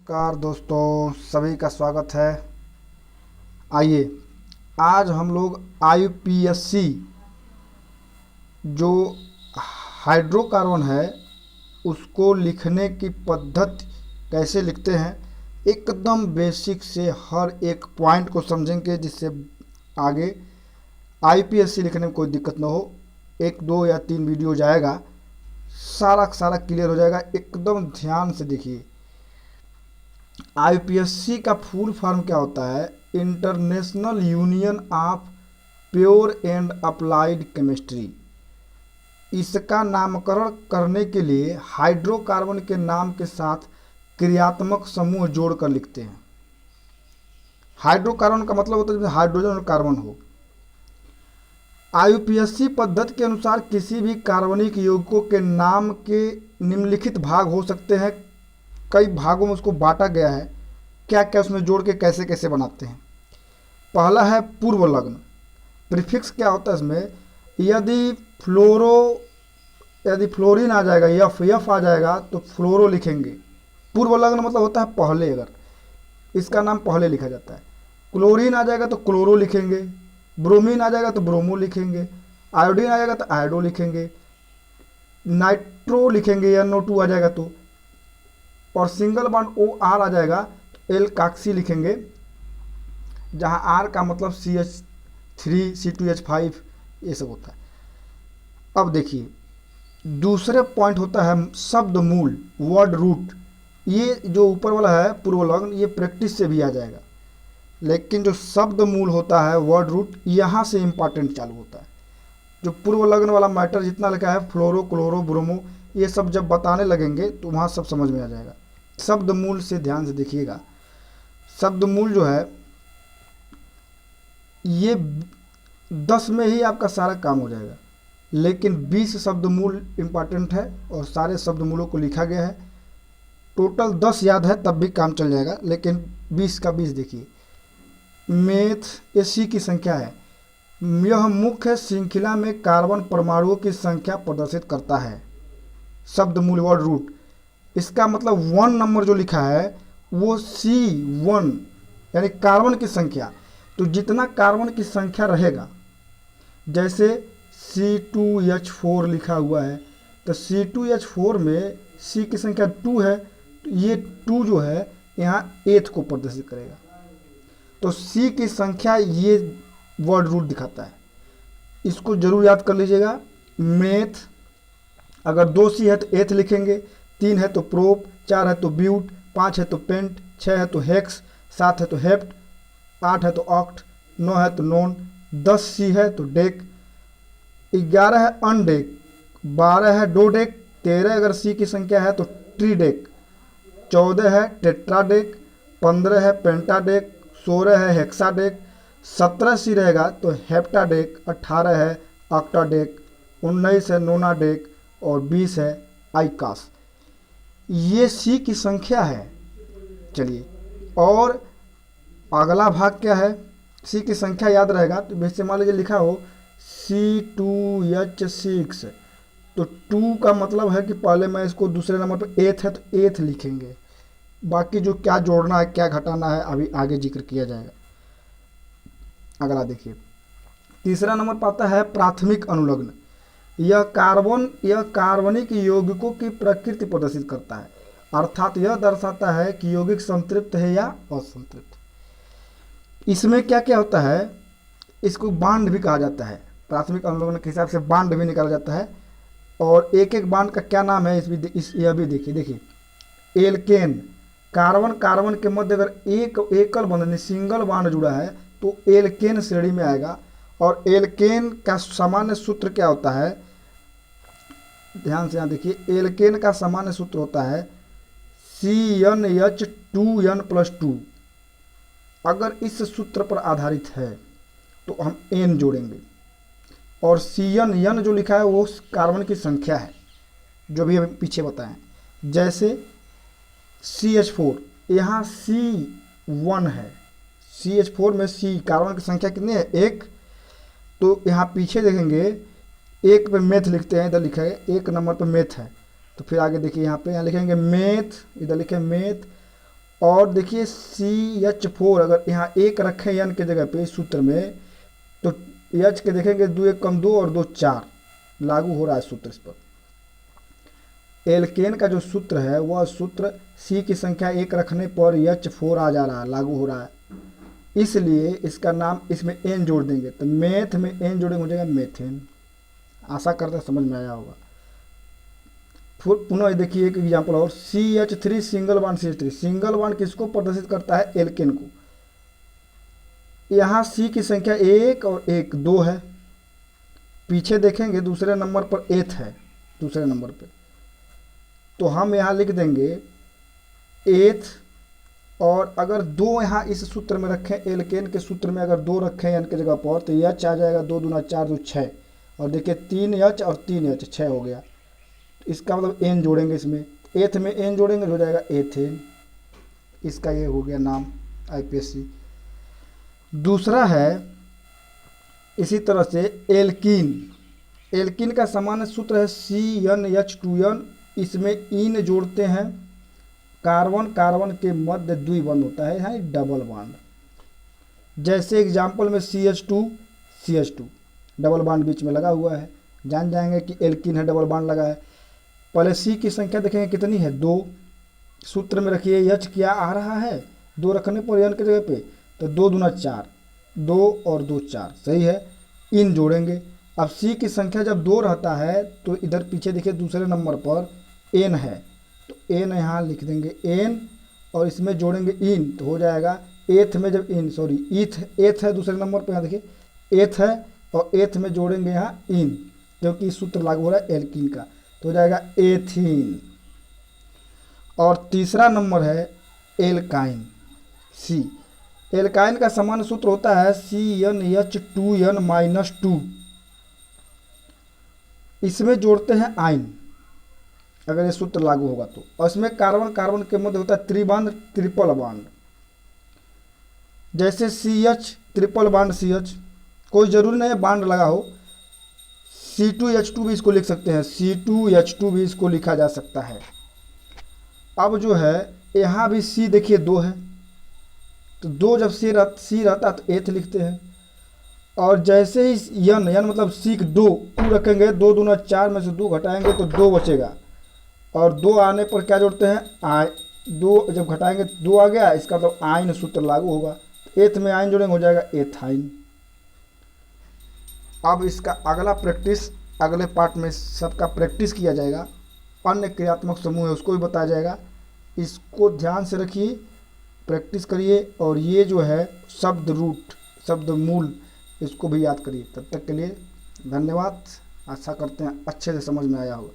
नमस्कार दोस्तों, सभी का स्वागत है। आइए आज हम लोग आईपीएससी जो हाइड्रोकार्बन है उसको लिखने की पद्धति कैसे लिखते हैं, एकदम बेसिक से हर एक पॉइंट को समझेंगे जिससे आगे आईपीएससी लिखने में कोई दिक्कत ना हो। एक दो या तीन वीडियो जाएगा, सारा क्लियर हो जाएगा। एकदम ध्यान से देखिए। आईपीएससी का फुल फॉर्म क्या होता है? International union of pure and applied chemistry. इसका नामकरण करने के लिए हाइड्रोकार्बन के नाम के साथ क्रियात्मक समूह जोड़कर लिखते हैं। हाइड्रोकार्बन का मतलब होता है जिसमें हाइड्रोजन और कार्बन हो। आईपीएससी पद्धति के अनुसार किसी भी कार्बनिक यौगिकों के नाम के निम्नलिखित भाग हो सकते हैं। कई भागों में उसको बांटा गया है, क्या क्या उसमें जोड़ के कैसे कैसे बनाते हैं। पहला है पूर्व लग्न। प्रीफिक्स क्या होता है इसमें? यदि फ्लोरीन आ जाएगा, एफ आ जाएगा तो फ्लोरो लिखेंगे। पूर्व लग्न मतलब होता है पहले, अगर इसका नाम पहले लिखा जाता है। क्लोरीन आ जाएगा तो क्लोरो लिखेंगे, ब्रोमीन आ जाएगा तो ब्रोमो लिखेंगे, आयोडीन आ जाएगा तो आयोडो लिखेंगे, नाइट्रो लिखेंगे, NO2 आ जाएगा तो, और सिंगल बॉन्ड OR आ जाएगा तो एल्काक्सी लिखेंगे, जहां R का मतलब CH3 C2H5 ये सब होता है। अब देखिए दूसरे पॉइंट होता है शब्द मूल, वर्ड रूट। ये जो ऊपर वाला है पूर्व लग्न, ये प्रैक्टिस से भी आ जाएगा, लेकिन जो शब्द मूल होता है वर्ड रूट, यहाँ से इंपॉर्टेंट चालू होता है। जो पूर्व लग्न वाला मैटर जितना लिखा है फ्लोरो क्लोरो ब्रोमो, ये सब जब बताने लगेंगे तो वहाँ सब समझ में आ जाएगा। शब्द मूल से ध्यान से देखिएगा। शब्द मूल जो है ये 10 में ही आपका सारा काम हो जाएगा, लेकिन 20 शब्द मूल इम्पॉर्टेंट है और सारे शब्द मूलों को लिखा गया है। टोटल 10 याद है तब भी काम चल जाएगा, लेकिन 20 का 20 देखिए। मेथ एसी की संख्या है। यह मुख्य श्रृंखला में कार्बन परमाणुओं की संख्या प्रदर्शित करता है। शब्द मूल वर्ड रूट, इसका मतलब 1 नंबर जो लिखा है वो C1 यानी कार्बन की संख्या। तो जितना कार्बन की संख्या रहेगा, जैसे C2H4 लिखा हुआ है तो C2H4 में C की संख्या 2 है, तो ये 2 जो है यहाँ 8 को प्रदर्शित करेगा। तो C की संख्या ये वर्ड रूट दिखाता है, इसको जरूर याद कर लीजिएगा। मेथ, अगर 2C है तो एथ लिखेंगे, 3 है तो प्रोप, 4 है तो ब्यूट, 5 है तो पेंट, 6 है तो हेक्स, 7 है तो हेप्ट, 8 है तो ऑक्ट, 9 है तो नॉन, 10C है तो डेक, 11 है अनडेक, 12 है डोडेक, 13 अगर C की संख्या है तो ट्रीडेक, 14 है टेट्राडेक, 15 है पेंटाडेक, 16 है हेक्साडेक, 17C रहेगा तो हेप्टाडेक, 18 है ऑक्टाडेक, 19 है नोनाडेक और 20 है आइकास। ये C की संख्या है। चलिए, और अगला भाग क्या है? C की संख्या याद रहेगा तो वैसे मान लीजिए लिखा हो C2H6, तो 2 का मतलब है कि पहले मैं इसको दूसरे नंबर पर एथ है तो एथ लिखेंगे। बाकी जो क्या जोड़ना है क्या घटाना है अभी आगे जिक्र किया जाएगा। अगला देखिए, तीसरा नंबर पर आता है प्राथमिक अनुलग्न। यह कार्बनिक यौगिकों की प्रकृति प्रदर्शित करता है, अर्थात यह दर्शाता है कि यौगिक संतृप्त है या असंतृप्त। इसमें क्या क्या होता है? इसको बांड भी कहा जाता है। प्राथमिक अनुलग्न के हिसाब से बांड भी निकाला जाता है, और एक एक बांड का क्या नाम है यह भी देखिए। एल्केन, कार्बन के मध्य अगर एक एकल बंधन सिंगल बांड जुड़ा है तो एल्केन श्रेणी में आएगा। और एल्केन का सामान्य सूत्र क्या होता है? ध्यान से यहाँ देखिए। एल्केन का सामान्य सूत्र होता है CnH2n+2। अगर इस सूत्र पर आधारित है तो हम N जोड़ेंगे, और Cn जो लिखा है वो कार्बन की संख्या है जो भी हम पीछे बताएं। जैसे CH4, यहाँ C1 है, CH4 में C कार्बन की संख्या कितनी है? 1। तो यहाँ पीछे देखेंगे 1 पे मेथ लिखते हैं, इधर लिखा है 1 नंबर पे मेथ है। तो फिर आगे देखिए यहाँ लिखेंगे मेथ, इधर लिखे मेथ, और देखिए CH4 अगर यहाँ एक रखें यन के जगह पे इस सूत्र में, तो H के देखेंगे 2 1 कम 2 और 2 4, लागू हो रहा है सूत्र इस पर। एल्केन का जो सूत्र है वह सूत्र C की संख्या 1 रखने पर H4 आ जा रहा है, लागू हो रहा है, इसलिए इसका नाम इसमें N जोड़ देंगे, तो मेथ में N जोड़ेंगे हो जाएगा मेथेन। आशा करते हैं समझ में आया होगा। फिर पुनः देखिए एक एग्जाम्पल और, CH3 single bond CH3, single bond किसको प्रदर्शित करता है? एल्केन को। यहाँ C की संख्या 1 और 1 2 है, पीछे देखेंगे दूसरे नंबर पर एथ है, दूसरे नंबर पे, तो हम यहाँ लिख देंगे एथ, और अगर 2 यहाँ इस सूत्र में रखें, एल्केन के सूत्र में अगर 2 रखें एन की जगह पर, तो H आ जाएगा 2 दूना 4 2 6, और देखिए 3H और 3H 6 हो गया, इसका मतलब N जोड़ेंगे इसमें, एथ में N जोड़ेंगे हो जाएगा एथेन, इसका ये हो गया नाम IPSC। दूसरा है इसी तरह से एल्कीन। एल्कीन का सामान्य सूत्र है CnH2n, इसमें इन जोड़ते हैं, कार्बन कार्बन के मध्य द्विबंध होता है, यहाँ डबल बॉन्ड। जैसे एग्जाम्पल में CH2 डबल बॉन्ड बीच में लगा हुआ है, जान जाएंगे कि एल्कीन है, डबल बॉन्ड लगा है। पहले C की संख्या देखेंगे कितनी है? 2, सूत्र में रखिए H क्या आ रहा है? 2 रखने पर N की जगह पे, तो 2 दूना 4, 2 और 2 4, सही है, इन जोड़ेंगे। अब C की संख्या जब 2 रहता है तो इधर पीछे देखिए दूसरे नंबर पर N है, तो N यहाँ लिख देंगे N, और इसमें जोड़ेंगे इन, तो हो जाएगा एथ में जब इन, सॉरी एथ है दूसरे नंबर पर, यहाँ देखिए एथ है, और एथ में जोड़ेंगे यहाँ इन, क्योंकि सूत्र लागू हो रहा है एल्कीन का, तो हो जाएगा एथीन। और तीसरा नंबर है एल्काइन C। एल्काइन का सामान्य सूत्र होता है CnH2n-2, इसमें जोड़ते हैं आइन, अगर ये सूत्र लागू होगा तो, और इसमें कार्बन कार्बन के मध्य होता है त्रिबंध, ट्रिपल बॉन्ड। जैसे CH ट्रिपल बॉन्ड CH, कोई जरूरी नहीं है बॉन्ड लगा हो, C2H2 भी इसको लिख सकते हैं, C2H2 भी इसको लिखा जा सकता है। अब जो है यहाँ भी C देखिए 2 है, तो 2 जब C रहता तो एथ लिखते हैं, और जैसे ही यन मतलब सीख 2 रखेंगे, 2 दूना 4 में से 2 घटाएंगे तो 2 बचेगा, और 2 आने पर क्या जोड़ते हैं? 2 जब घटाएंगे 2 आ गया, इसका मतलब आइन सूत्र लागू होगा, एथ में आइन जोड़ेंगे हो जाएगा एथाइन। अब इसका अगला प्रैक्टिस अगले पार्ट में सबका प्रैक्टिस किया जाएगा, अन्य क्रियात्मक समूह है उसको भी बताया जाएगा, इसको ध्यान से रखिए, प्रैक्टिस करिए, और ये जो है शब्द रूट, शब्द मूल, इसको भी याद करिए। तब तक के लिए धन्यवाद, आशा करते हैं अच्छे से समझ में आया होगा।